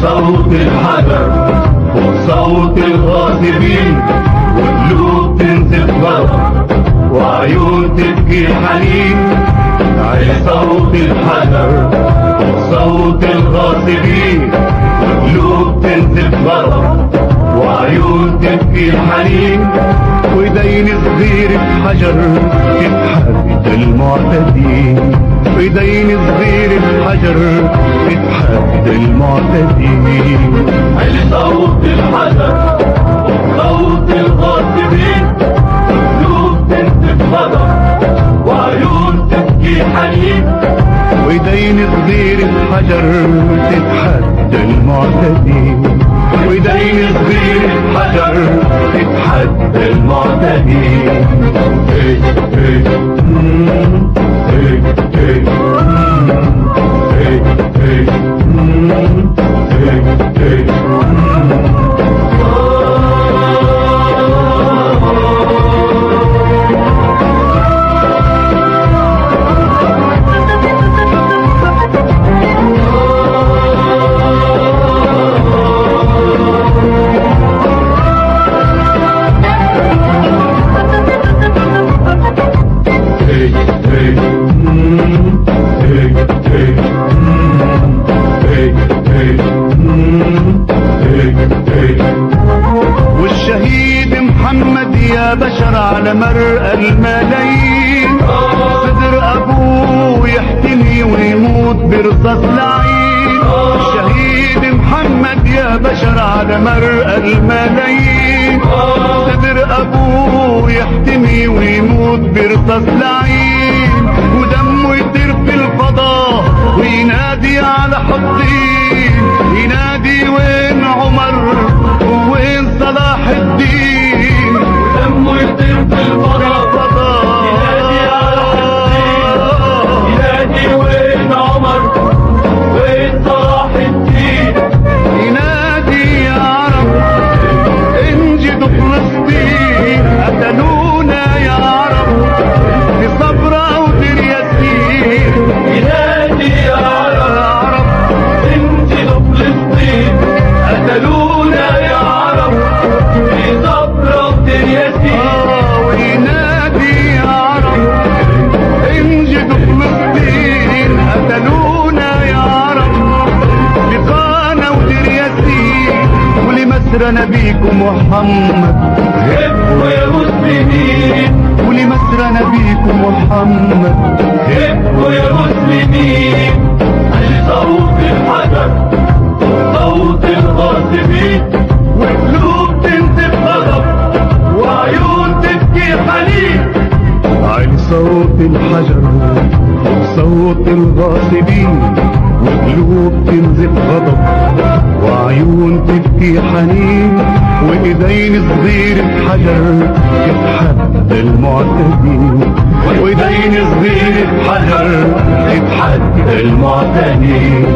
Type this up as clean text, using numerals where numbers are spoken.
صوت الحجر وصوت الغاصبين، وقلوب تنزف غضب وعيون تبكي حنين. علي صوت الحجر وصوت الغاصبين، وقلوب تنزف غضب وعيون تبكي حنين. وايدين صغيرة حجر تتحدى المعتدين، وايدين صغيرة حجر تتحدى المعتدين. علي صوت الحجر وصوت الغاصبين، قلوب تنزف غضب وعيون تبكي حنين. وايدين صغيرة حجر تتحدى المعتدين، وايدين صغيرة حجر تتحدى المعتدين. والشهيد محمد يا بشر على مرأى الملايين، صدر ابوه يحتمي ويموت برصاص لعين. الشهيد محمد يا بشر على مرأى الملايين، صدر ابوه يحتمي ويموت برصاص لعين. ودمه يطير في الفضاء وينادي على حطين، ينادي وين عمر وين صلاح الدين. دمه يطير في الفضاء ينادي على حطين، ينادي وين عمر وين صلاح الدين. ينادي يا عرب انجدوا فلسطين، قتلونا يا عرب في صبرا ودير ياسين. ينادي يا عرب انجدوا فلسطين، قتلونا يا عرب في صبرا ودير ياسين. وينادي يا عرب انجدوا فلسطين، قتلونا يا عرب في قانا ودير ياسين. ولمسرى نبيكم محمد هبوا يا مسلمين، ولمسرى نبيكم محمد هبوا يا مسلمين. علي صوت الحجر وصوت الغاصبين، وقلوب تنزف غضب وعيون تبكي حنين. علي صوت الحجر وصوت الغاصبين، وقلوب تنزف غضب وعيون تبكي حنين. وايدين صغيرة حجر تتحدى المعتدين، وايدين صغيرة حجر تتحدى المعتدين.